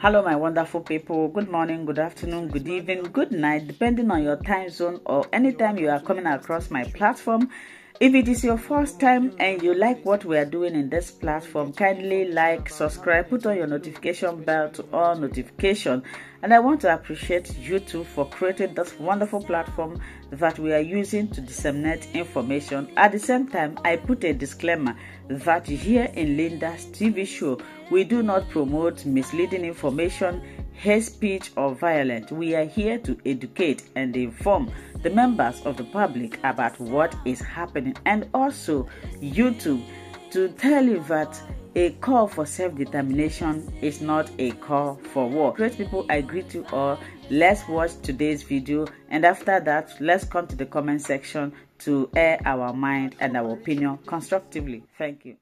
Hello, my wonderful people. Good morning, good afternoon, good evening, good night, depending on your time zone or anytime you are coming across my platform. If it is your first time and you like what we are doing in this platform, kindly like, subscribe, put on your notification bell to all notification. And I want to appreciate YouTube for creating this wonderful platform that we are using to disseminate information. At the same time, I put a disclaimer that here in Linda's TV show, we do not promote misleading information, hate speech, or violence. We are here to educate and inform the members of the public about what is happening, and also YouTube to tell you that a call for self-determination is not a call for war. Great people, I greet you all. Let's watch today's video, and after that, let's come to the comment section to air our mind and our opinion constructively. Thank you.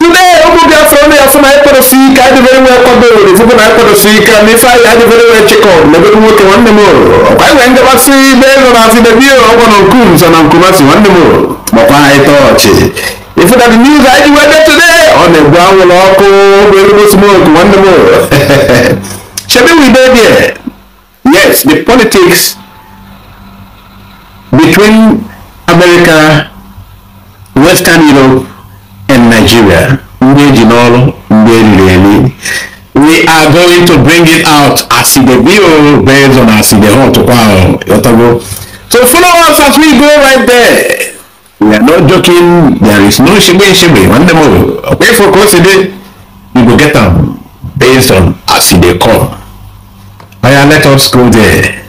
Today, I will get from here from I put a seek. I very well covered. If I put a seek, and if I had a very well check out, never work one more. I went to see there and I see the view of one on Coons and on Kumasi one more. But I thought, if you got the news I do today, on the ground will all go very smoke one more. Shall we be there? Yes, the politics between America, Western Europe, and Nigeria. We are going to bring it out as the video based on as the hot wow. So follow us as we go right there. We are not joking. There is no shibi. One more. Okay, for course today you will get them based on as they come. Let us go there.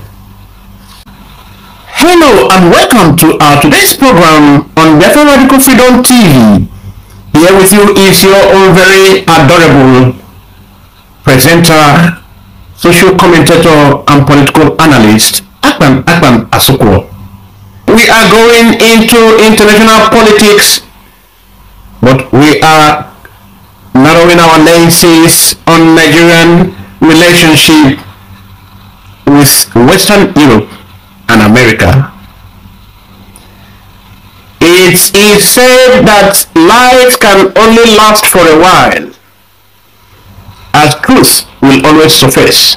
Hello and welcome to our today's program on Govt Radical Freedom TV. Here with you is your own very adorable presenter, social commentator, and political analyst, Akpan Asoko. We are going into international politics, but we are narrowing our lenses on Nigerian relationship with Western Europe and America. It is said that life can only last for a while, as truth will always surface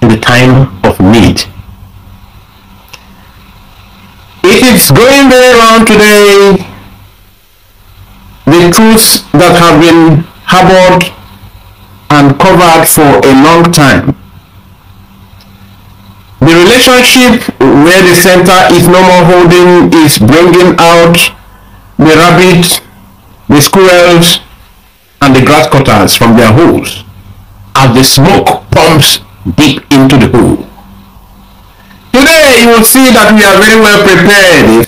in the time of need. It is going very around today, the truths that have been harbored and covered for a long time. The relationship where the center is no more holding is bringing out the rabbits, the squirrels, and the grass cutters from their holes as the smoke pumps deep into the hole. Today you will see that we are very well prepared,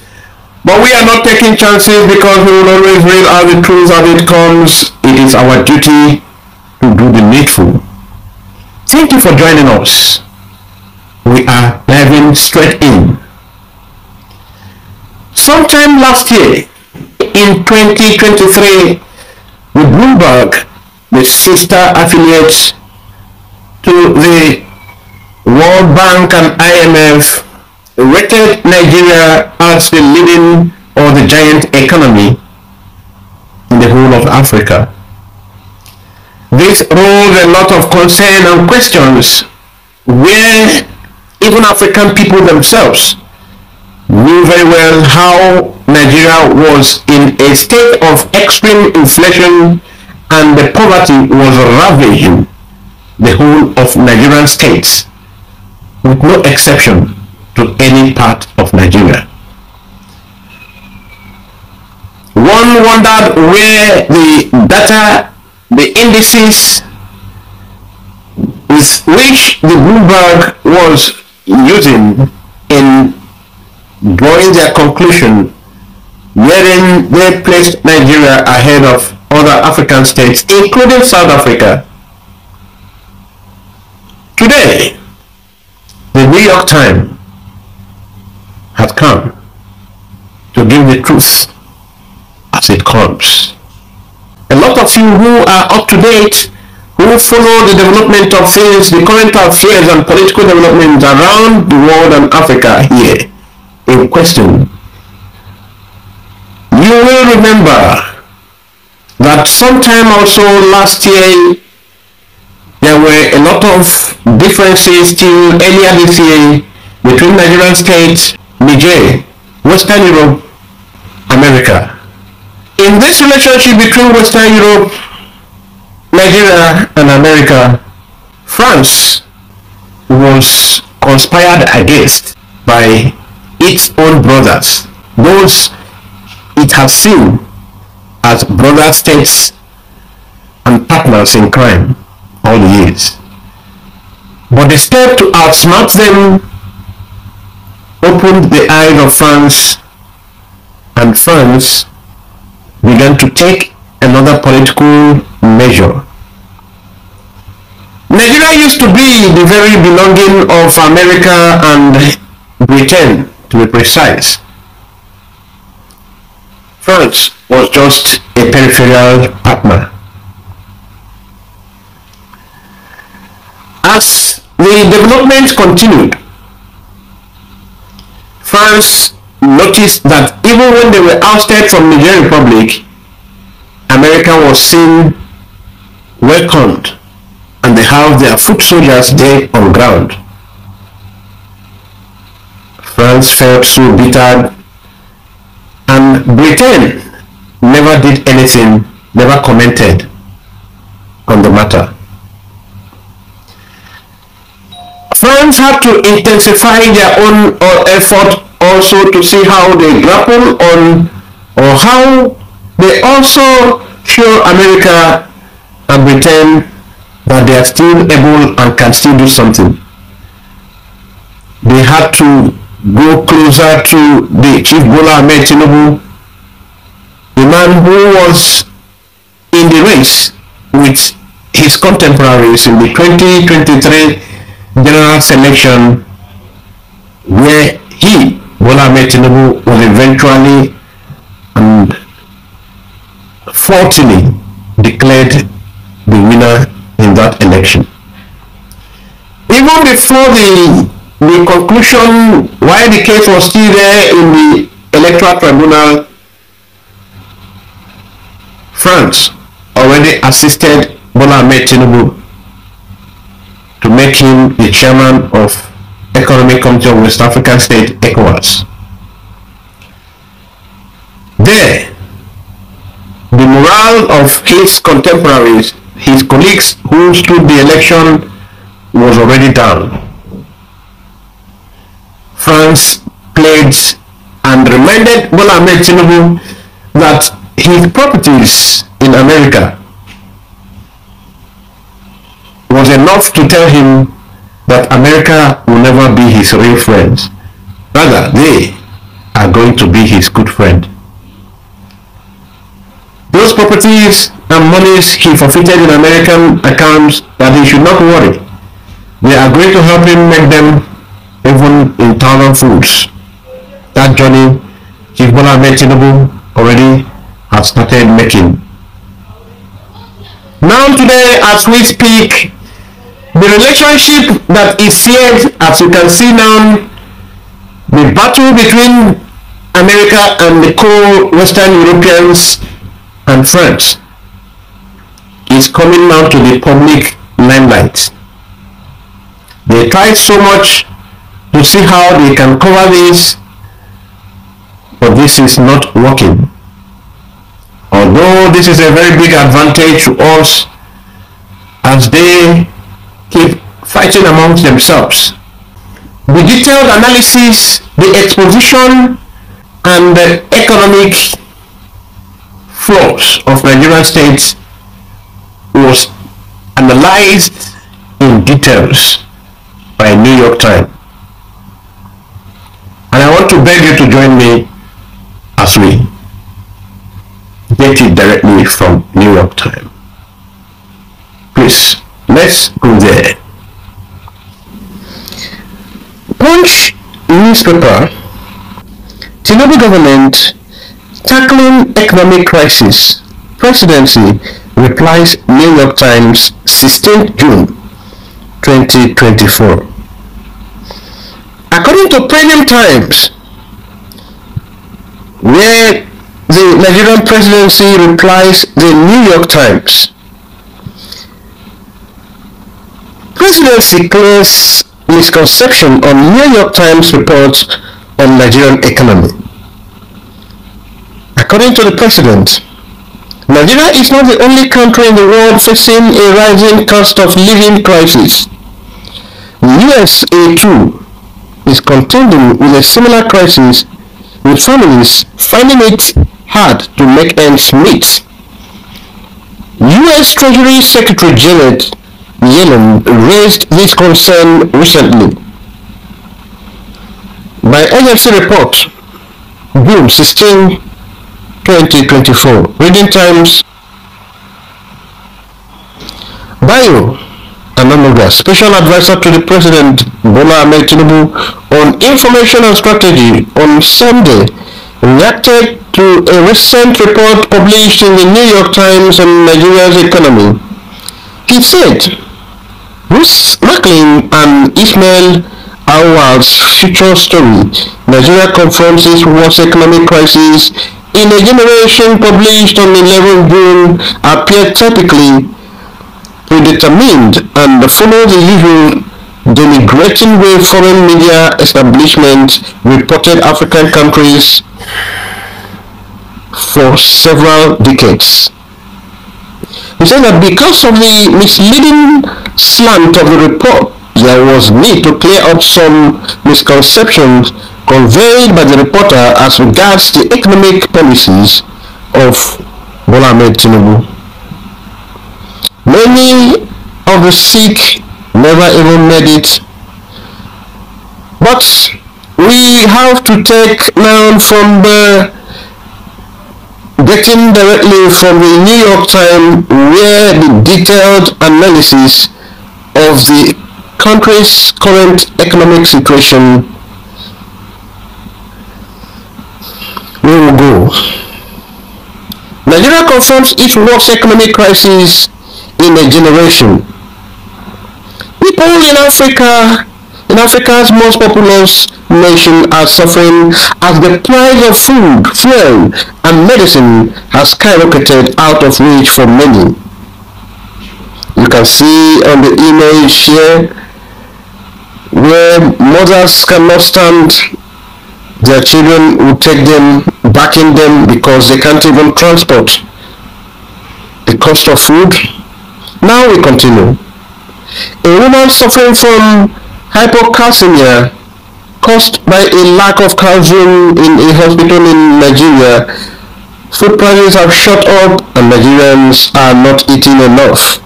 but we are not taking chances because we will always read out the truth as it comes. It is our duty to do the needful. Thank you for joining us. We are diving straight in. Sometime last year, in 2023, the Bloomberg, the sister affiliates to the World Bank and IMF, rated Nigeria as the leading or the giant economy in the whole of Africa. This rose a lot of concern and questions where even African people themselves knew very well how Nigeria was in a state of extreme inflation and the poverty was ravaging the whole of Nigerian states, with no exception to any part of Nigeria. One wondered where the data, the indices with which the Bloomberg was using in drawing their conclusion, wherein they placed Nigeria ahead of other African states, including South Africa. Today, the New York Times has come to give the truth as it comes. A lot of you who are up to date, who follow the development of things, the current affairs and political developments around the world and Africa here in question, you will remember that sometime also last year there of differences till earlier this year between Nigerian states, Niger, Western Europe, America. In this relationship between Western Europe, Nigeria and America, France was conspired against by its own brothers, those it has seen as brother states and partners in crime all the years. But the step to outsmart them opened the eyes of France, and France began to take another political measure. Nigeria used to be the very belonging of America and Britain, to be precise. France was just a peripheral partner. As the development continued, France noticed that even when they were ousted from Niger Republic, America was seen, welcomed, and they have their foot soldiers there on ground. France felt so bitter, and Britain never did anything, never commented on the matter. France had to intensify their own effort also to see how they grapple on, or how they also show America and Britain that they are still able and can still do something. They had to go closer to the Chief Bola Ahmed Tinubu, the man who was in the race with his contemporaries in the 2023 general selection, where he, Bola Ahmed Tinubu, was eventually and faultily declared the winner in that election. Even before the conclusion, while the case was still there in the electoral tribunal, France already assisted Bola Ahmed Tinubu to make him the chairman of Economic Committee of West African State, ECOWAS. There, the morale of his contemporaries, his colleagues who stood the election, was already down. France pledged and reminded Bola Ahmed Tinubu that his properties in America was enough to tell him that America will never be his real friends. Rather, they are going to be his good friend. Those properties and monies he forfeited in American accounts, that he should not worry. They are going to help him make them even in thousand foods. That journey, Chief Bola Ahmed Tinubu already has started making. Now today, as we speak, the relationship that is seared, as you can see now, the battle between America and the co-Western Europeans and France is coming now to the public limelight. They tried so much to see how they can cover this, but this is not working. Although this is a very big advantage to us as they keep fighting amongst themselves. The detailed analysis, the exposition, and the economic flaws of Nigerian states was analyzed in details by New York Times. And I want to beg you to join me as we get it directly from New York Times. Please, let's go there. Punch newspaper: Tinubu government tackling economic crisis. Presidency replies New York Times, 16th June 2024. According to Premium Times, where the Nigerian presidency replies the New York Times, Presidency clears misconception on New York Times report on Nigerian economy. According to the president, Nigeria is not the only country in the world facing a rising cost of living crisis. The USA too is contending with a similar crisis, with families finding it hard to make ends meet. U.S. Treasury Secretary Janet Yellen raised this concern recently. By agency report, June 16, 2024. Reading Times. Bio Nnamdi, Special Advisor to the President Bola Ahmed Tinubu on Information and Strategy, on Sunday reacted to a recent report published in the New York Times on Nigeria's economy. He said, Bruce Macklin and Ismail Awad's future story, Nigeria confronts its worst economic crisis in a generation, published on 11 June, appear typically predetermined and follow the usual denigrating way foreign media establishments reported African countries for several decades. He said that because of the misleading slant of the report, there was need to clear up some misconceptions conveyed by the reporter as regards the economic policies of Bola Ahmed Tinubu. Many of the sick never even made it, but we have to take now from the getting directly from the New York Times, where the detailed analysis of the country's current economic situation will go. Nigeria confronts its worst economic crisis in a generation. People in Africa's most populous nation, are suffering as the price of food, fuel, and medicine has skyrocketed out of reach for many. You can see on the image here where mothers cannot stand their children, will take them, backing them because they can't even transport the cost of food. Now we continue. A woman suffering from hypocalcemia caused by a lack of calcium in a hospital in Nigeria. Food prices have shot up and Nigerians are not eating enough.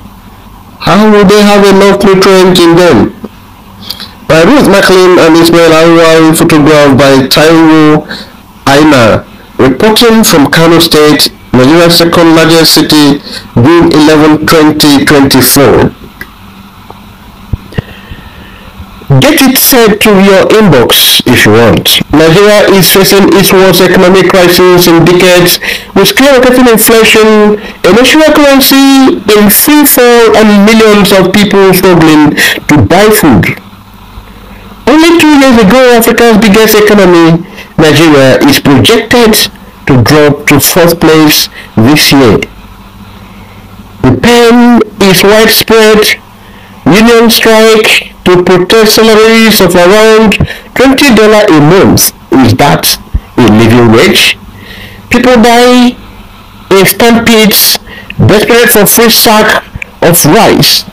How will they have enough nutrients in them? By Ruth Macklin and Ismail Awal, photographed by Taiwo Aina, reporting from Kanu State, Nigeria's second largest city, June 11, 2024. Get it sent to your inbox if you want. Nigeria is facing its worst economic crisis in decades, with skyrocketing inflation, a national currency in free fall, and millions of people struggling to buy food. Only 2 years ago, Africa's biggest economy, Nigeria, is projected to drop to 4th place this year. The pain is widespread. Union strike to protest salaries of around $20 a month. Is that a living wage? People die in stampedes, desperate for free sack of rice.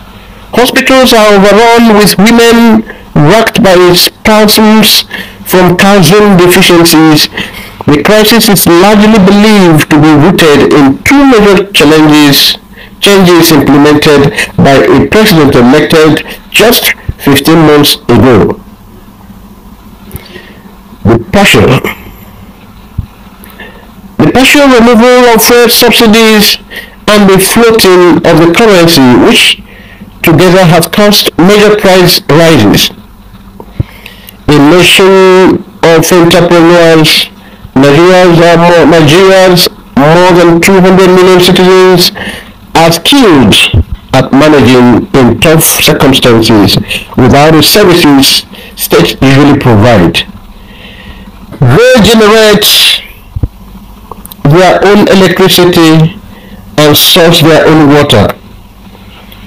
Hospitals are overrun with women racked by spasms from calcium deficiencies. The crisis is largely believed to be rooted in two major changes implemented by a president elected just 15 months ago. The partial removal of fuel subsidies and the floating of the currency, which together have caused major price rises. A nation of entrepreneurs, Nigeria's more than 200 million citizens are skilled at managing in tough circumstances without the services states usually provide. They generate their own electricity and source their own water.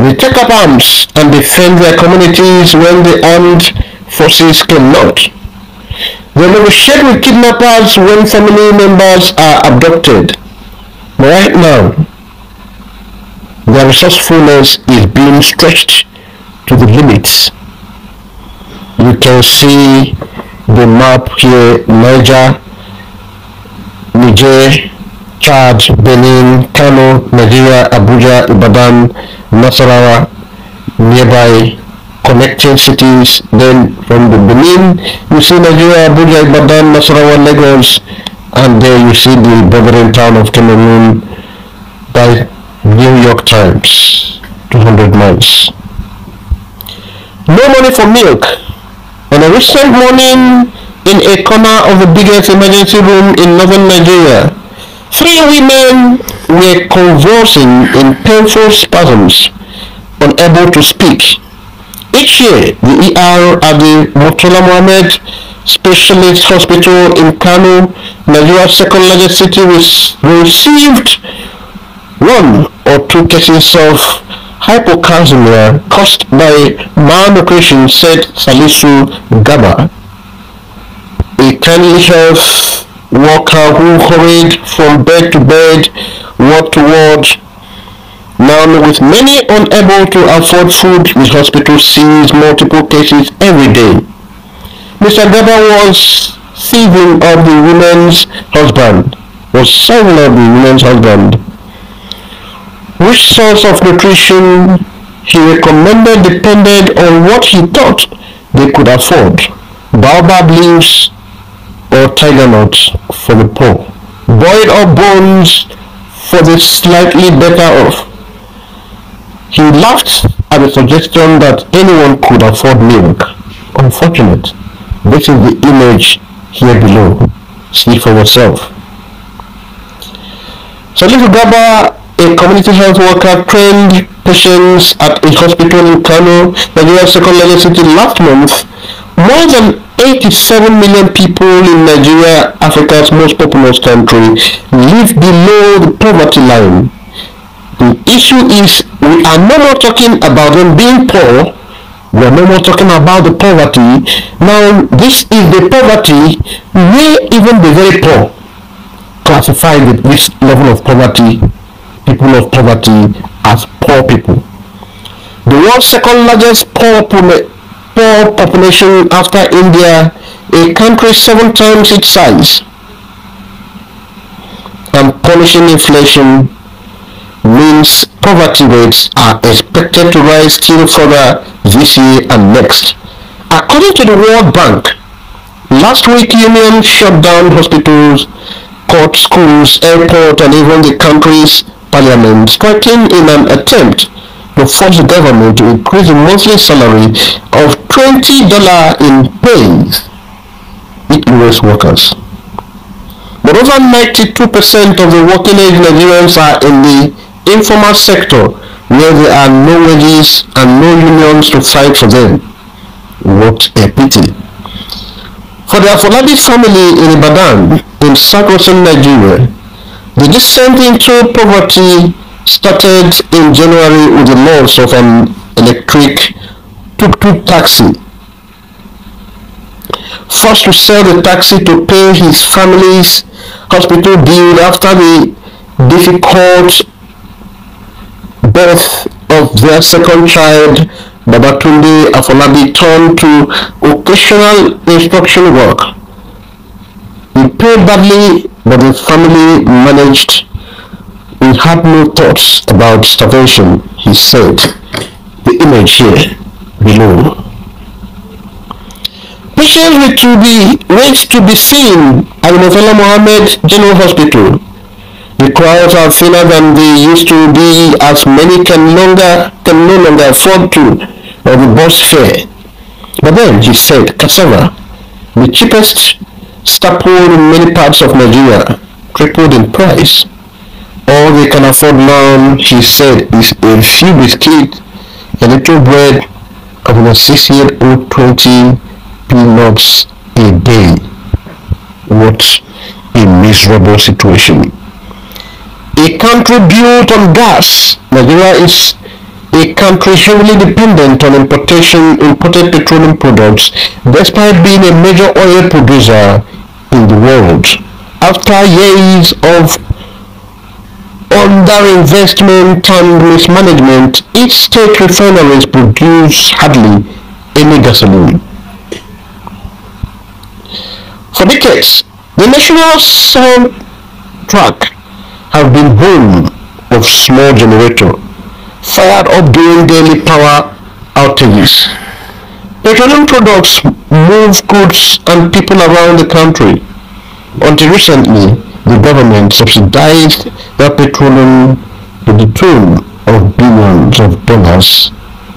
They take up arms and defend their communities when the armed forces cannot. They negotiate with kidnappers when family members are abducted. But right now, their resourcefulness is being stretched to the limits. You can see the map here: Niger, Niger, Chad, Benin, Kanu, Nigeria, Abuja, Ibadan, Nasarawa, nearby connecting cities. Then from the Benin, you see Nigeria, Abuja, Ibadan, Nasarawa, Lagos, and there you see the bordering town of Cameroon by New York Times, 200 miles. No money for milk. On a recent morning, in a corner of the biggest emergency room in northern Nigeria, 3 women were convulsing in painful spasms, unable to speak. Each year, the ER at the Murtala Mohammed Specialist Hospital in Kanu, Nigeria's second largest city, received 1 or 2 cases of hypocalcemia caused by malnutrition, said Salisu Gaba, a kindly health worker who hurried from bed to bed, ward to ward. Now, with many unable to afford food, the hospital sees multiple cases every day. Mr. Gaba was saving of the women's husband. Which source of nutrition he recommended depended on what he thought they could afford: baobab leaves or tiger nuts for the poor, boiled up bones for the slightly better off. He laughed at the suggestion that anyone could afford milk. Unfortunate. This is the image here below. See for yourself. Salisu Gaba, a community health worker, trained patients at a hospital in Kano, Nigeria's second largest city, last month. More than 87 million people in Nigeria, Africa's most populous country, live below the poverty line. The issue is, we are no more talking about them being poor. We are no more talking about the poverty. Now, this is the poverty where even the very poor classify this level of poverty, people of poverty, as poor people. The world's second largest poor population after India, a country 7 times its size, and punishing inflation means poverty rates are expected to rise still further this year and next. According to the World Bank, last week unions shut down hospitals, courts, schools, airports, and even the country's parliament, striking in an attempt to force the government to increase the monthly salary of $20 in pay US workers. But over 92% of the working age Nigerians are in the informal sector, where there are no wages and no unions to fight for them. What a pity. For the Afolabi family in Ibadan, in southwestern Nigeria, the descent into poverty started in January with the loss of an electric tuk-tuk taxi. Forced to sell the taxi to pay his family's hospital bill after the difficult birth of their second child, Babatunde Afolabi turned to occasional instruction work. He paid badly, but the family managed. We had no thoughts about starvation, he said. The image here below. Patients wait to be seen at the Murtala Mohammed General Hospital. The crowds are thinner than they used to be, as many can no longer afford to or the bus fare. But then, he said, cassava, the cheapest staple in many parts of Nigeria, tripled in price. All they can afford now, he said, is a few biscuits, a little bread, and a 6-year-old 20 peanuts a day. What a miserable situation. A country built on gas, Nigeria is a country heavily dependent on imported petroleum products, despite being a major oil producer in the world. After years of underinvestment and mismanagement, its state refineries produce hardly any gasoline. For decades, the national soundtrack have been home of small generator, fired up during daily power outages. Petroleum products move goods and people around the country. Until recently, the government subsidized that petroleum to the tune of billions of dollars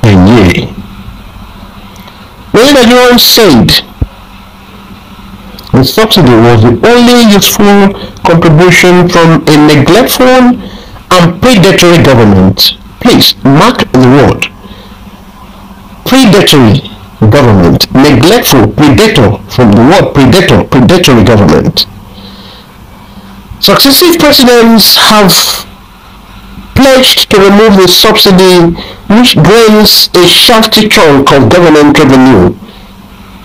a year. Many Nigerians said the subsidy was the only useful contribution from a neglectful and predatory government. Please mark the word. Predatory government. Neglectful, predator, from the word predator, predatory government. Successive presidents have pledged to remove the subsidy, which drains a shafty chunk of government revenue,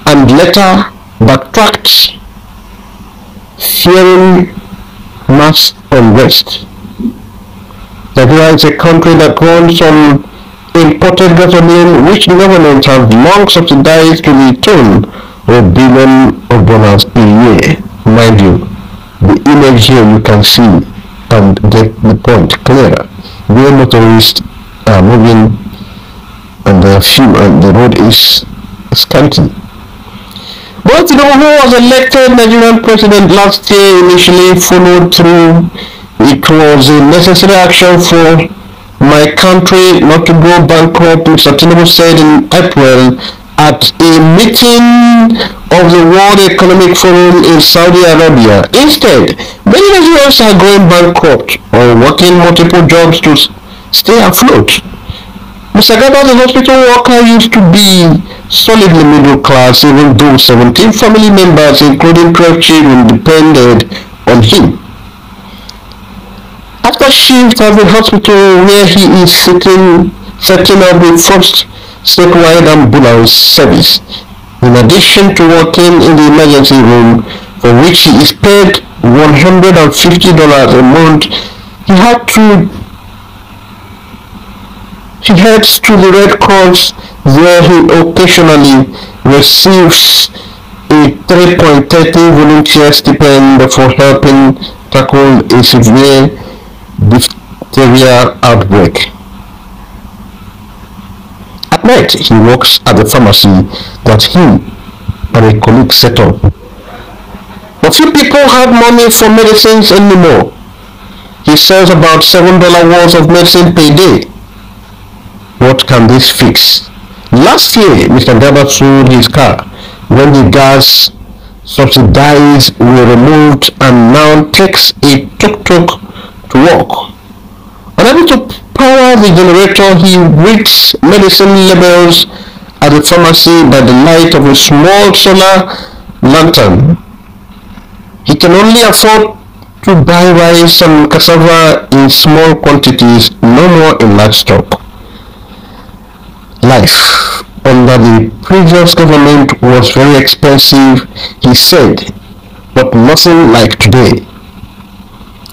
and later backtracked, fearing mass unrest. Nigeria is a country that runs on imported gasoline, which the government has long subsidized to the tune of billions of dollars a year. Mind you, the image here you can see and get the point clearer. Where motorists are moving and the road is scanty. But who was elected Nigerian president last year initially followed through. It was a necessary action for my country not to go bankrupt, Mr. Tinubu said in April at a meeting of the World Economic Forum in Saudi Arabia. Instead, many Nigerians are going bankrupt or working multiple jobs to stay afloat. Mr. Govt, the hospital worker, used to be solidly middle class, even though 17 family members, including 12 children, depended on him. After shift at the hospital where he is setting up the first statewide ambulance service, in addition to working in the emergency room, for which he is paid $150 a month, he heads to the Red Cross, where he occasionally receives a 3.30 volunteer stipend for helping tackle a severe diphtheria outbreak. At night, he works at the pharmacy that he and a colleague set up. But few people have money for medicines anymore. He sells about $7 worth of medicine per day. What can this fix? Last year, Mr. Govt sold his car when the gas subsidies were removed and now takes a tuk-tuk to work. Unable to power the generator, he reads medicine labels at the pharmacy by the light of a small solar lantern. He can only afford to buy rice and cassava in small quantities, no more in large stock. Life under the previous government was very expensive, he said, but nothing like today.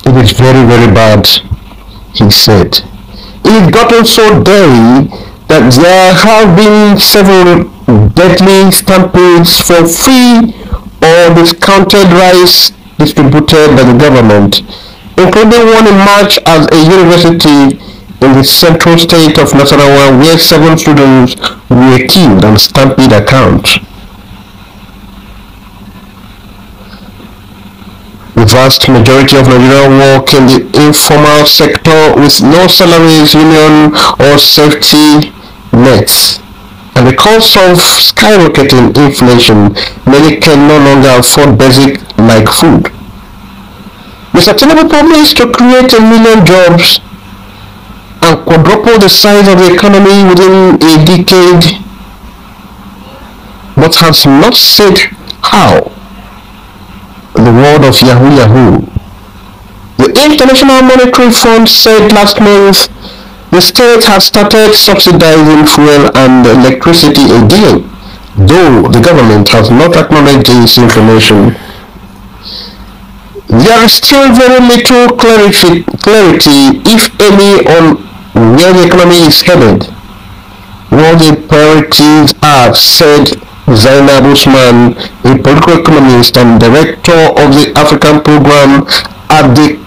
It is very, very bad, he said. It has gotten so dirty that there have been several deadly stampedes for free or discounted rice distributed by the government, including one in March at a university in the central state of Nasarawa, where 7 students were killed on stampede account. The vast majority of Nigerians work in the informal sector with no salaries, union, or safety nets. And because of skyrocketing inflation, many can no longer afford basic like food. Mr. Tinubu promised to create 1 million jobs and quadruple the size of the economy within a decade, but has not said how. The word of Yahoo. The International Monetary Fund said last month The state has started subsidizing fuel and electricity again, though the government has not acknowledged this information. There is still very little clarity, if any, on where the economy is headed. What the priorities are, said Zainab Usman, a political economist and director of the African program at the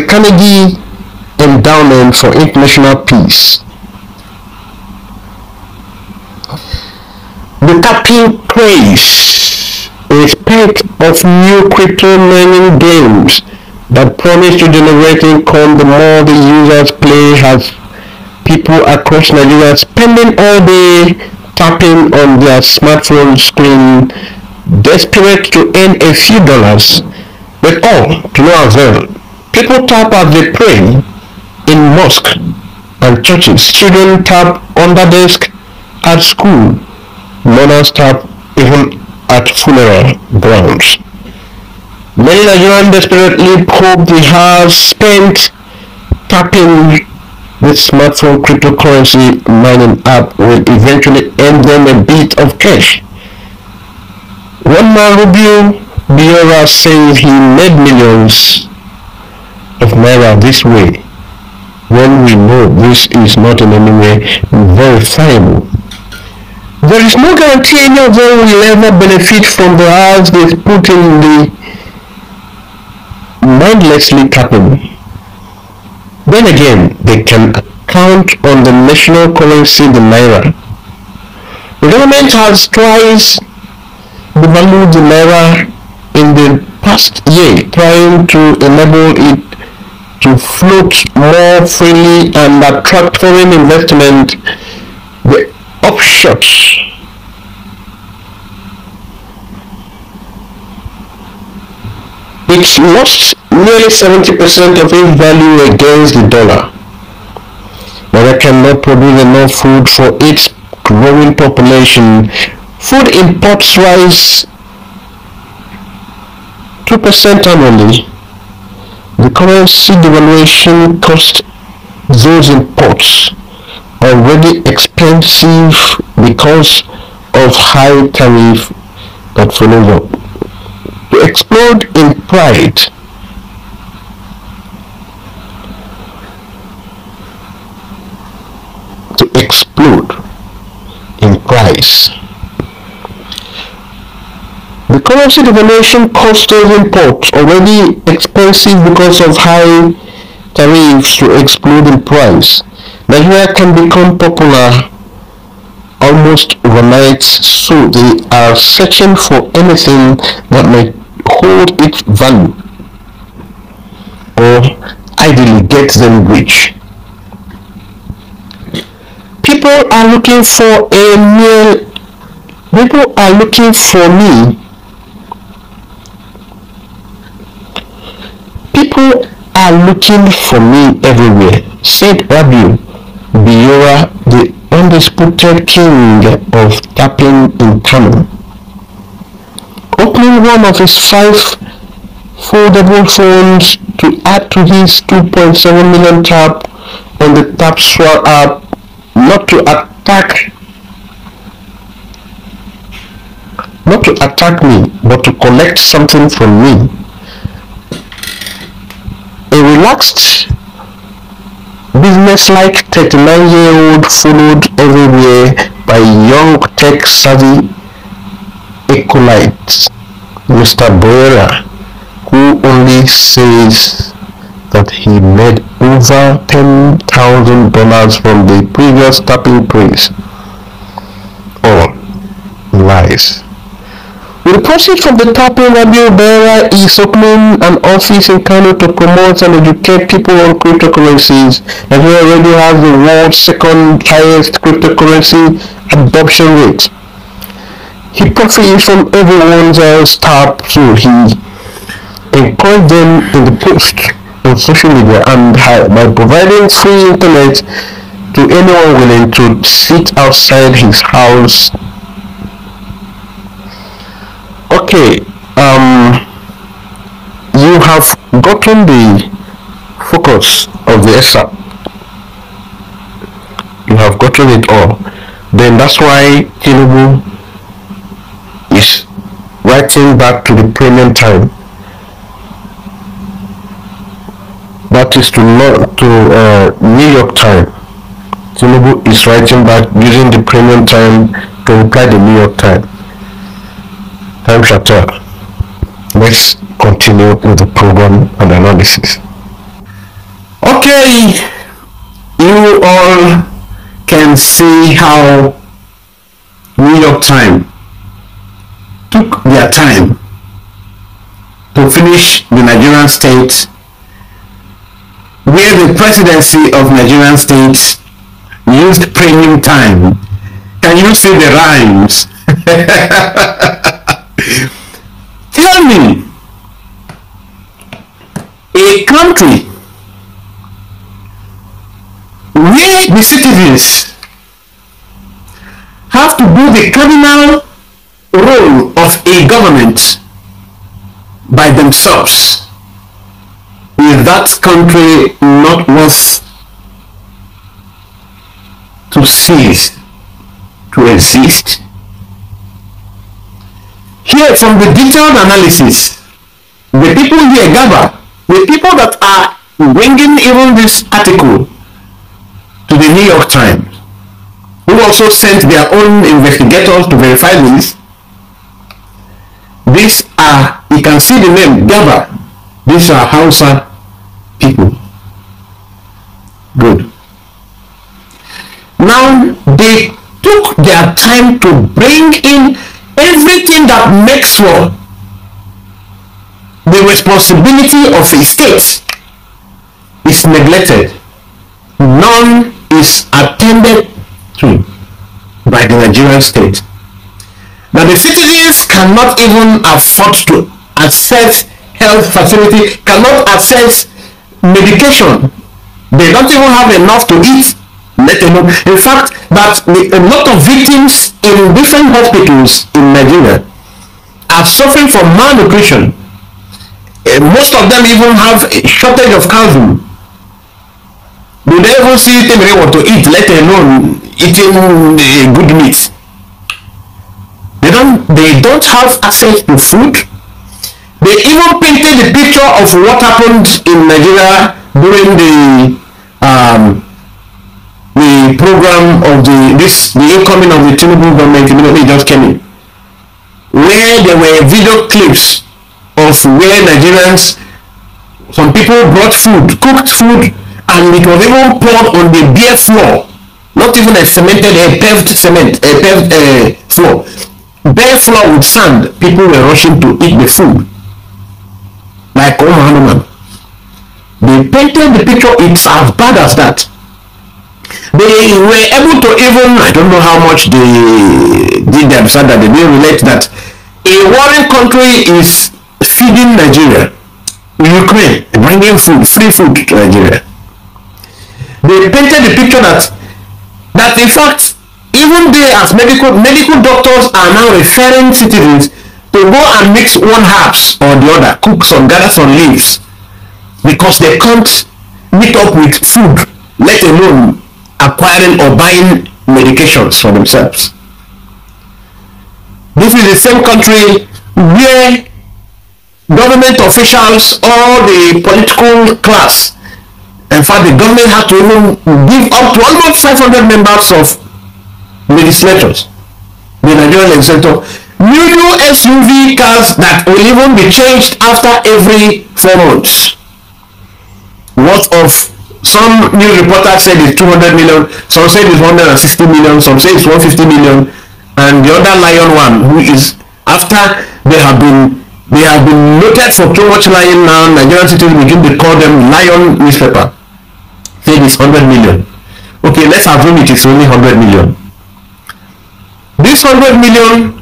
Carnegie Endowment for International Peace. The tapping craze, a spate of new crypto mining games that promise to generate income the more the users play, has people across Nigeria spending all day tapping on their smartphone screen, desperate to earn a few dollars, but all to no avail. People tap as they pray in mosques and churches. Children tap on the desk at school. Mothers tap even at funeral grounds. Many Nigerians desperately hope the hours spent tapping the smartphone cryptocurrency mining app will eventually earn them a bit of cash. One man, Rubio Biora, says he made millions of naira this way, when we know this is not in any way verifiable. There is no guarantee any of them will ever benefit from the hours they put in the mindlessly tapping. Then again, they can count on the national currency, the naira. The government has twice devalued the naira in the past year, trying to enable it to float more freely and attract foreign investment. The upshots it lost nearly 70% of its value against the dollar. Nigeria cannot produce enough food for its growing population. Food imports rise 2% annually. The currency devaluation cost those imports, already expensive because of high tariff, that follows up, to explode in pride. To explode in price. The currency devaluation cost those imports, already expensive because of high tariffs, to explode in price. Nigeria can become popular almost overnight, so they are searching for anything that might hold its value or ideally get them rich. People are looking for me. People are looking for me everywhere, said Rabiu Biora, the undisputed king of tapping in Kanu. Opening one of his 5 foldable phones to add to his 2.7 million tap on the TapSwap app, not to attack me, but to collect something from me. A relaxed, business-like 39-year-old followed everywhere by young tech-savvy acolytes, Mr. Boera, who only says that he made over $10,000 from the previous tapping craze. All lies. With the proceeds from the tapping, Rabiu Biora is opening an office in Kanu to promote and educate people on cryptocurrencies. Nigeria already has the world's second highest cryptocurrency adoption rate. He profits from everyone's else tap, so he encouraged them in the post on social media and by providing free internet to anyone willing to sit outside his house. Okay, you have gotten the focus of the excerpt. You have gotten it all. Then that's why Tinubu is writing back to the premium time. That is to New York time. Tinubu is writing back using the premium time to reply the New York time. Time shall tell. Let's continue with the program and analysis. Okay, you all can see how New York time took their time to finish the Nigerian state, where the presidency of Nigerian state used premium time. Can you see the rhymes? Tell me, a country where the citizens have to do the cardinal role of a government by themselves, is that country not worth to cease to exist? Here, from the detailed analysis, the people here gather, the people that are bringing even this article to the New York Times, who also sent their own investigators to verify this. These are, you can see the name, Gaba. These are Hausa people. Good. Now, they took their time to bring in everything that makes for the responsibility of a state is neglected. None is attended to by the Nigerian state. Now the citizens cannot even afford to access health facility, cannot access medication. They don't even have enough to eat, let alone. In fact, that a lot of victims in different hospitals in Nigeria are suffering from malnutrition. Most of them even have a shortage of calcium. Do they even see them they want to eat, let alone eating good meat? They don't have access to food. They even painted the picture of what happened in Nigeria during the program of the incoming of the Tinubu government immediately just came in, where there were video clips of where Nigerians, some people brought food, cooked food, and it was even poured on the bare floor, not even a cemented, a paved floor, bare floor with sand. People were rushing to eat the food like Hanuman. They painted the picture. It's as bad as that. They were able to even, I don't know how much they did themselves, that they didn't relate that a warring country is feeding Nigeria, Ukraine, bringing food, free food to Nigeria. They painted the picture that in fact, even they as medical doctors are now referring citizens to go and mix one herbs or the other, cook some, gather some leaves, because they can't meet up with food, let alone acquiring or buying medications for themselves. This is the same country where government officials or the political class, in fact the government had to even give up to almost 500 members of legislators, the Nigerian legislature, new SUV cars that will even be changed after every 4 months. What of some news reporters said it's 200 million, some say it's 160 million, some say it's 150 million, and the other lion one, who is after they have been noted for too much lying now, Nigerian citizens begin to call them lion newspaper, say it's 100 million. Okay, let's assume it is only 100 million. This 100 million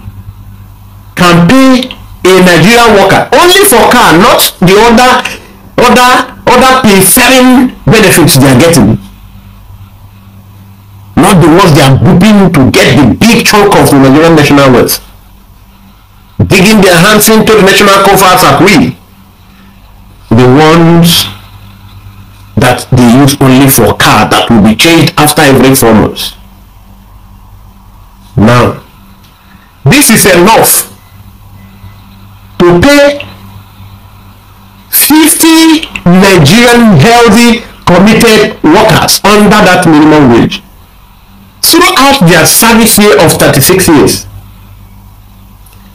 can pay a Nigerian worker only for car, not the other preferring benefits they are getting, not the ones they are hoping to get the big chunk of the Nigerian national wealth, digging their hands into the national coffers at will. The ones that they use only for car that will be changed after every 4 months. Now, this is enough to pay 50 Nigerian healthy committed workers under that minimum wage throughout their service year of 36 years.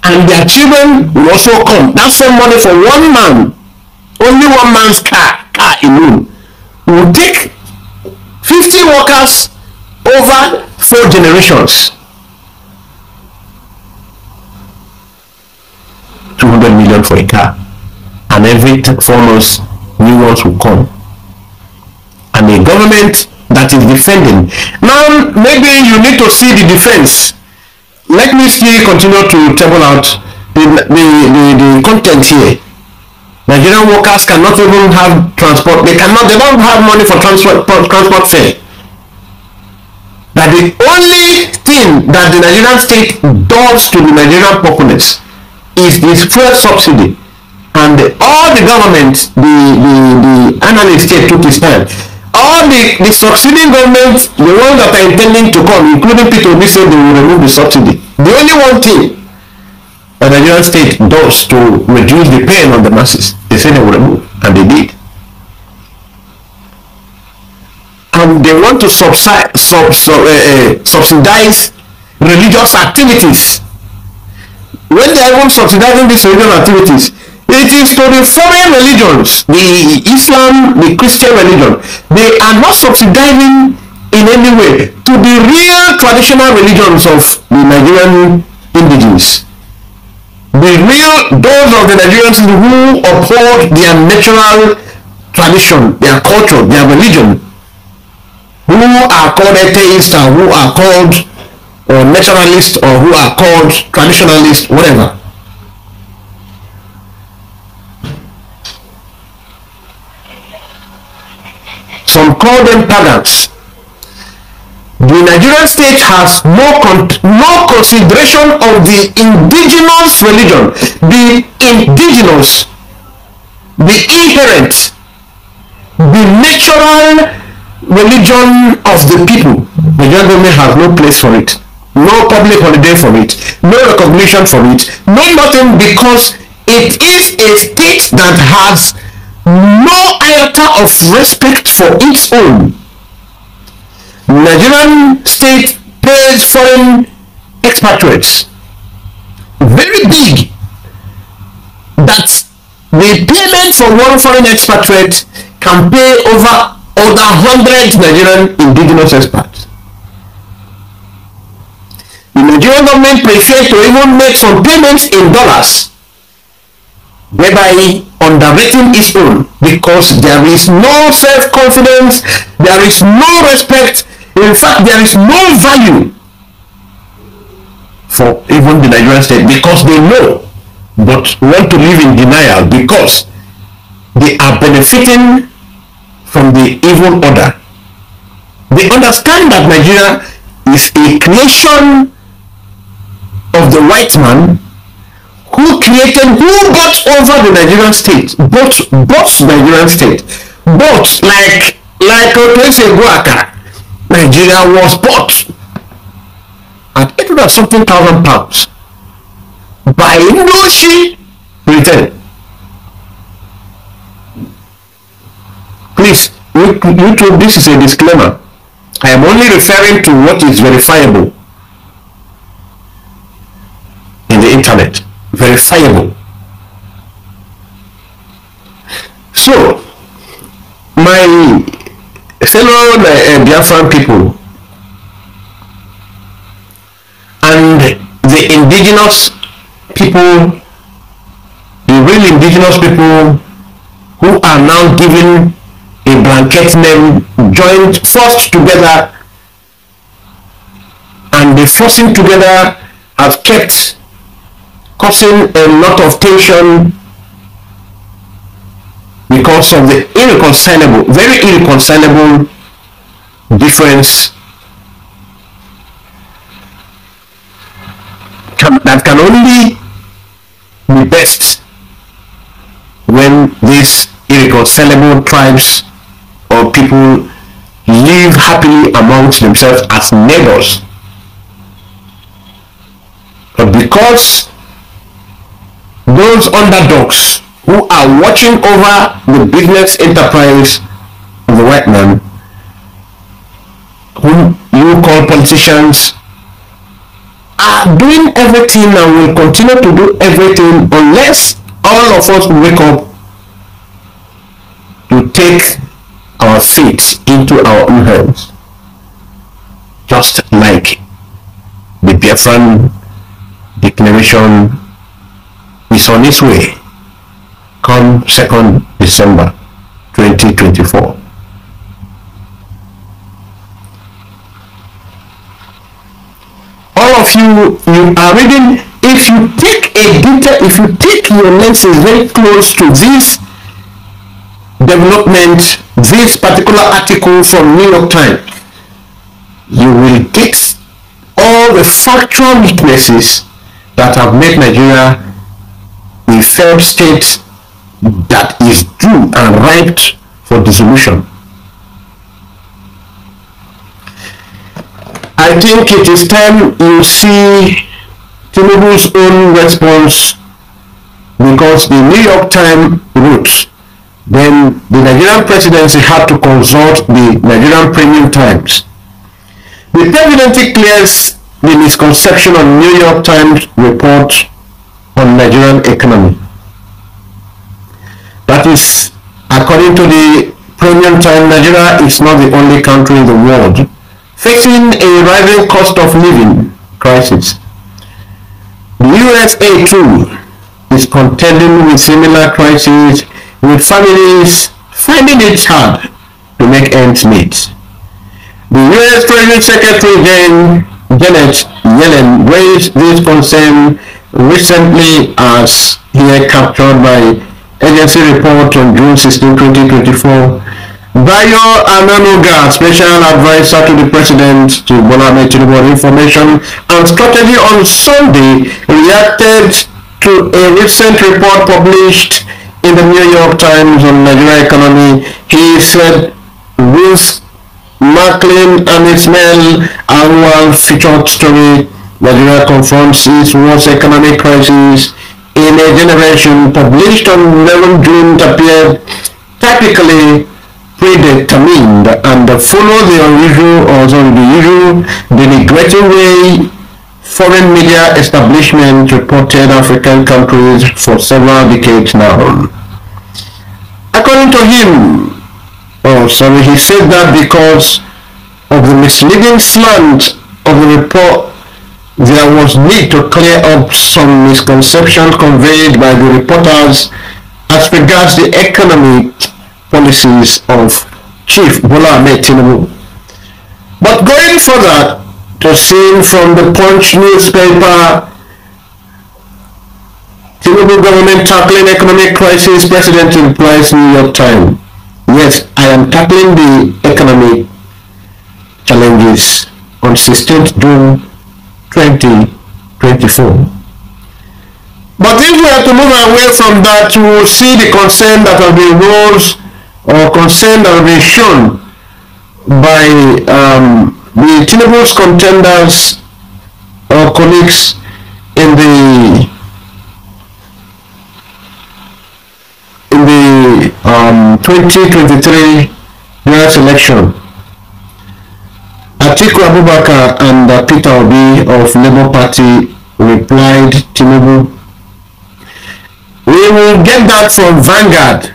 And their children will also come. That's some money for one man, only one man's car alone will take 50 workers over 4 generations. 200 million for a car, and every 4 months new ones will come, and a government that is defending. Now maybe you need to see the defense. Let me still continue to table out the content here. Nigerian workers cannot even have transport. They don't have money for transport fare. That the only thing that the Nigerian state does to the Nigerian populace is this fuel subsidy, and all the government, the analyst here took his time. All the subsidy governments, the ones that are intending to come, including people who say they will remove the subsidy. The only one thing that the Nigerian state does to reduce the pain on the masses, they say they will remove, and they did. And they want to subsidize religious activities. When they are even subsidizing these religious activities, it is to the foreign religions, the Islam, the Christian religion. They are not subsidizing in any way to the real traditional religions of the Nigerian indigenes. Those of the Nigerians who uphold their natural tradition, their culture, their religion, who are called atheists, or who are called naturalists, or who are called traditionalists, whatever. Some call them pagans. The Nigerian state has no consideration of the indigenous religion, the indigenous, the inherent, the natural religion of the people. The Nigerian government has no place for it, no public holiday for it, no recognition for it, no nothing, because it is a state that has no iota of respect for its own. Nigerian state pays foreign expatriates very big, that the payment for one foreign expatriate can pay over 100 Nigerian indigenous expats. The Nigerian government prefers to even make some payments in dollars, thereby underrating its own, because there is no self-confidence, there is no respect, in fact there is no value for even the Nigerian state, because they know but want to live in denial, because they are benefiting from the evil order. They understand that Nigeria is a creation of the white man who got over the Nigerian state, both Nigerian state, both like Guaka. Nigeria was bought at 800-something thousand pounds by Noshi Britain. Please, YouTube, this is a disclaimer. I am only referring to what is verifiable in the internet. Verifiable. So, my fellow Biafran people and the indigenous people, the real indigenous people who are now given a blanket name, joined, forced together, and the forcing together have kept causing a lot of tension because of the very irreconcilable difference that can only be best when these irreconcilable tribes or people live happily amongst themselves as neighbors. But because those underdogs who are watching over the business enterprise of the white man, whom you call politicians, are doing everything and will continue to do everything unless all of us wake up to take our fate into our own hands. Just like the Biafran declaration is on its way come 2nd December 2024. All of you are reading. If you take your lenses very close to this development, this particular article from New York Times, you will get all the factual weaknesses that have made Nigeria a failed state that is due and ripe for dissolution. I think it is time you see Tinubu's own response, because the New York Times wrote, then the Nigerian presidency had to consult the Nigerian Premium Times. The presidency clears the misconception on New York Times report on Nigerian economy. That is, according to the Premium Times, Nigeria is not the only country in the world facing a rising cost of living crisis. The USA too is contending with similar crises, with families finding it hard to make ends meet. The US Treasury Secretary Janet Yellen raised this concern recently as here captured by agency report on June 16, 2024. Bayo Ananoga, special advisor to the president to Bola Ahmed Tinubu on information and strategy, on Sunday reacted to a recent report published in the New York Times on Nigeria economy. He said Wills Macklin and Ismail annual featured story, Nigeria confronts its worst economic crisis in a generation, published on 11 June, appeared tactically predetermined and follow the usual denigrating way foreign media establishment reported African countries for several decades now. According to him, he said that because of the misleading slant of the report, there was need to clear up some misconceptions conveyed by the reporters as regards the economic policies of Chief Bola Ahmed Tinubu. But going further, to see from the Punch newspaper, Tinubu government tackling economic crisis, president replies New York Times. Yes, I am tackling the economic challenges on 16th June 2024. But if we are to move away from that, we will see the concern that has been rose or concern that has been shown by the Tinubu's contenders or colleagues in the 2023 US election. Atiku Abubakar and Peter Obi of Labour Party replied Tinubu, "We will get that from Vanguard.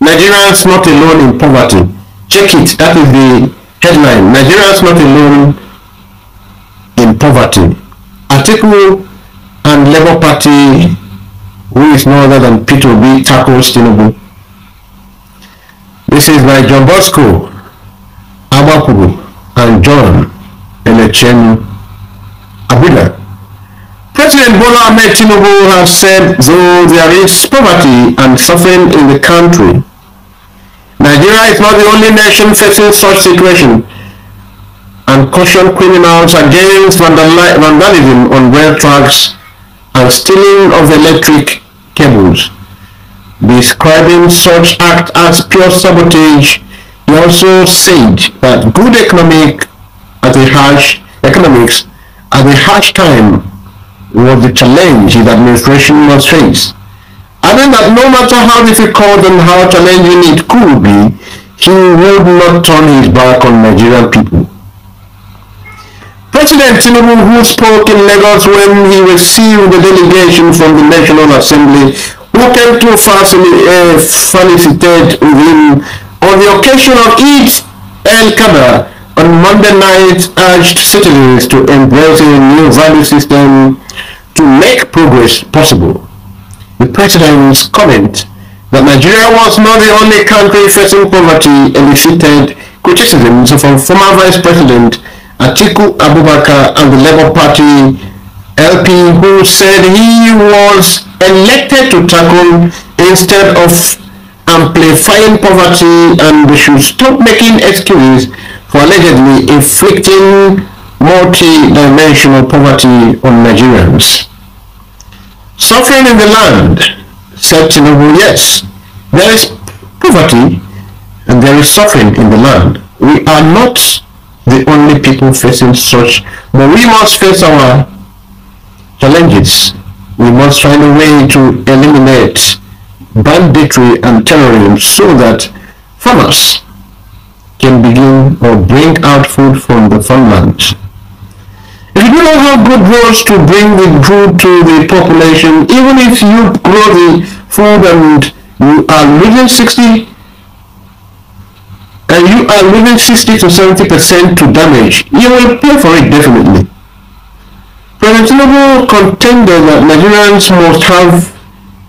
Nigerians not alone in poverty." Check it, that is the headline. Nigerians not alone in poverty. Atiku and Labour Party, who is no other than Peter Obi, tackles Tinubu. This is by John Bosco Abakuru and John Elechenu Abuja. President Bola Ahmed Tinubu has said, though there is poverty and suffering in the country, Nigeria is not the only nation facing such situation, and cautioned criminals against vandalism on rail tracks and stealing of electric cables, describing such act as pure sabotage He also said that good economics at a harsh time was the challenge his administration must face. Adding that no matter how difficult and how challenging it could be, he would not turn his back on Nigerian people. President Tinubu, who spoke in Lagos when he received the delegation from the National Assembly, who came to felicitate him on the occasion of Eid el-Kabir on Monday night, urged citizens to embrace a new value system to make progress possible. The president's comment that Nigeria was not the only country facing poverty elicited criticisms from former Vice President Atiku Abubakar and the Labour Party LP, who said he was elected to tackle instead of amplifying poverty and they should stop making excuses for allegedly inflicting multi-dimensional poverty on Nigerians. Suffering in the land, said Tinubu, yes, there is poverty and there is suffering in the land. We are not the only people facing such, but we must face our challenges. We must find a way to eliminate banditry and terrorism so that farmers can begin or bring out food from the farmlands. If you do not have good roads to bring the food to the population, even if you grow the food and you are losing 60 to 70% to damage, you will pay for it definitely. President Tinubu contended that Nigerians must have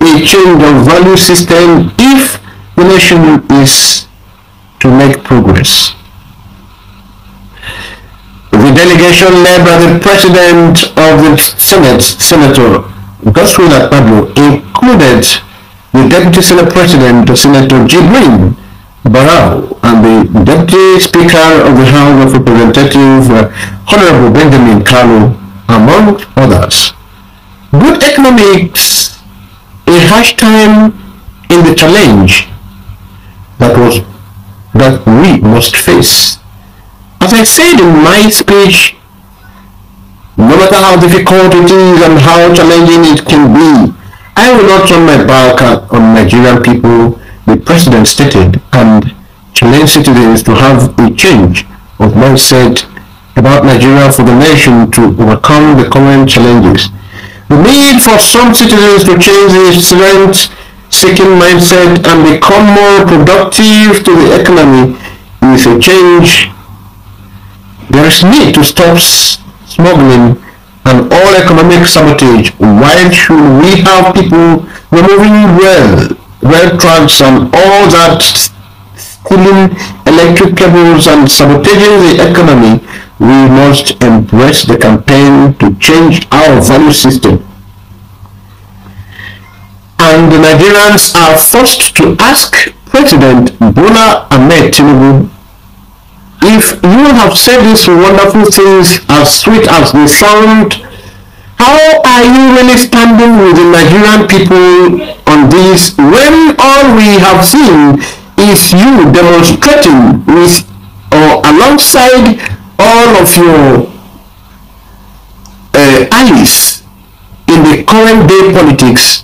a change of value system if the nation is to make progress. The delegation led by the President of the Senate, Senator Govt included the Deputy Senate President, Senator Jibrin Barau, and the Deputy Speaker of the House of Representatives, Honorable Benjamin Kanu, among others. Good economics, a harsh time in the challenge that we must face. As I said in my speech, no matter how difficult it is and how challenging it can be, I will not turn my back on Nigerian people, the President stated, and challenge citizens to have a change of mindset about Nigeria for the nation to overcome the current challenges. The need for some citizens to change their strength-seeking mindset and become more productive to the economy is a change. There is need to stop smuggling and all economic sabotage. Why should we have people removing rail tracks and all that, stealing electric cables and sabotaging the economy? We must embrace the campaign to change our value system. And the Nigerians are forced to ask President Bola Ahmed Tinubu, if you have said these wonderful things as sweet as they sound, how are you really standing with the Nigerian people on this when all we have seen is you demonstrating with or alongside all of your allies in the current day politics,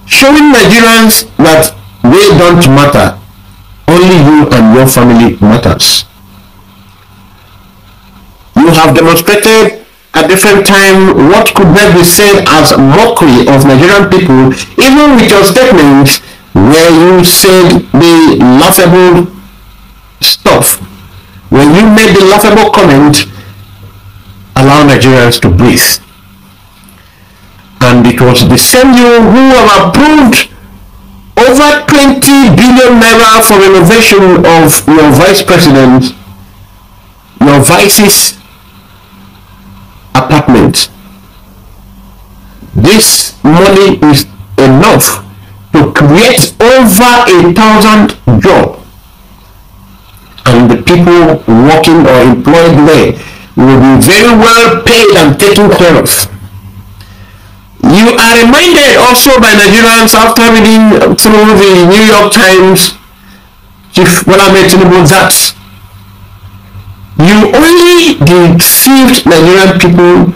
showing Nigerians that they don't matter, only you and your family matters. You have demonstrated at different time what could not be said as mockery of Nigerian people, even with your statements where you said the laughable stuff. When you made the laughable comment, allow Nigerians to breathe. And it was the same you who have approved over 20 billion naira for renovation of your vice president, your vice's apartment. This money is enough to create over 1,000 jobs, and the people working or employed there will be very well paid and taken care of. You are reminded also by Nigerians after reading through the New York Times Chief Bola Tinubu that you only deceived Nigerian people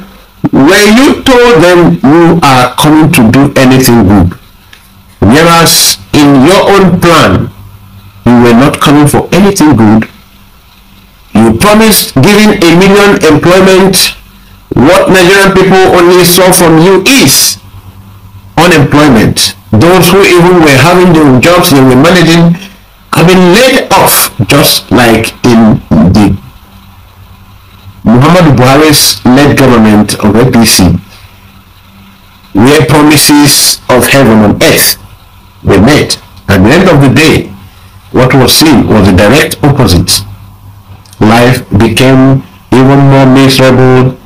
when you told them you are coming to do anything good, whereas in your own plan you were not coming for anything good. You promised giving 1 million employment. What Nigerian people only saw from you is unemployment. Those who even were having the jobs they were managing have been laid off, just like in the Muhammadu Buhari's led government of APC, where promises of heaven on earth were made. At the end of the day, what was seen was the direct opposite. Life became even more miserable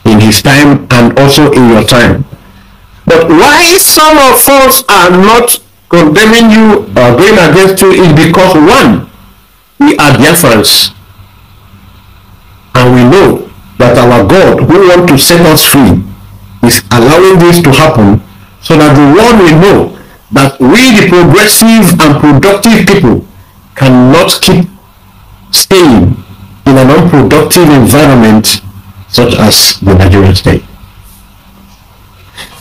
in his time and also in your time. But why some of us are not condemning you or going against you is because, one, we are Biafrans, and we know that our God, who wants to set us free, is allowing this to happen so that the world will know that we, the progressive and productive people, cannot keep staying in an unproductive environment such as the Nigerian state.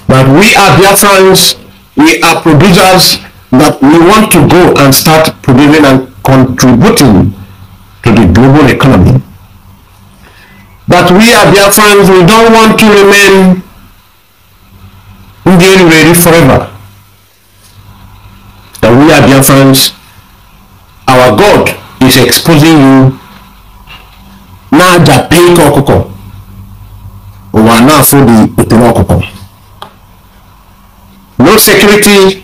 But we are Biafrans, we are producers, that we want to go and start producing and contributing to the global economy. But we are Biafrans, we don't want to remain Indian ready forever. That we are Biafrans, our God is exposing you. Na Japan Kokoko. Wana for the Utinokoko. No security.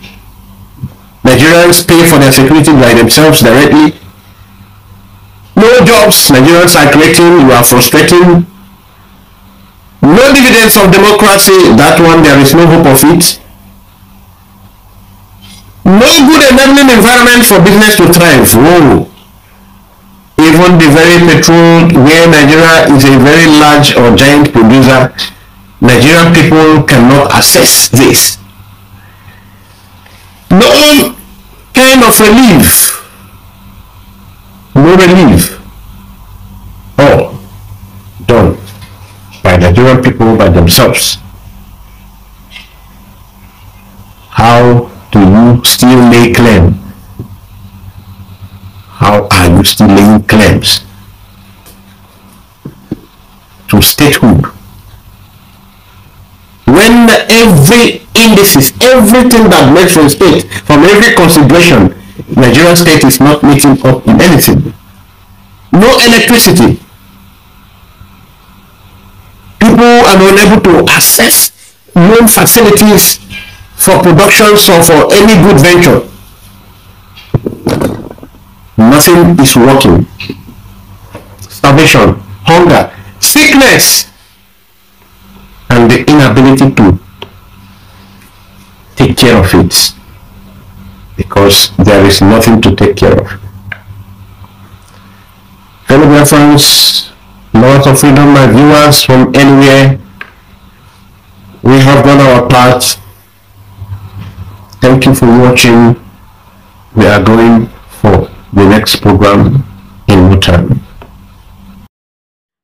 Nigerians pay for their security by themselves directly. No jobs. Nigerians are creating. You are frustrating. No dividends of democracy. That one, there is no hope of it. No good enabling environment for business to thrive. Whoa. Even the very petrol where Nigeria is a very large or giant producer, Nigerian people cannot access this. No kind of relief. No relief. All done by Nigerian people by themselves. How do you still lay claim? How are you still laying claims to statehood when every indices, everything that makes for a state, from every consideration, Nigerian state is not meeting up in anything? No electricity. People are unable to access known facilities for productions or for any good venture. Nothing is working. Starvation, hunger, sickness, and the inability to take care of it because there is nothing to take care of. Fellow Biafrans, lovers of freedom, my viewers from anywhere, we have done our part. Thank you for watching. We are going for the next program in no time.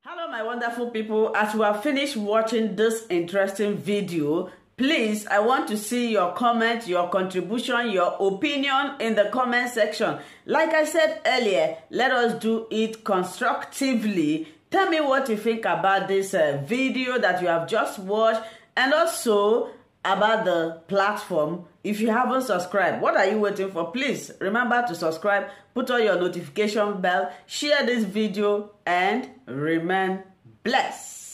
Hello my wonderful people, as we have finished watching this interesting video, please, I want to see your comment, your contribution, your opinion in the comment section. Like I said earlier, let us do it constructively. Tell me what you think about this video that you have just watched, and also about the platform. If you haven't subscribed, what are you waiting for? Please remember to subscribe, put on your notification bell, share this video, and remain blessed.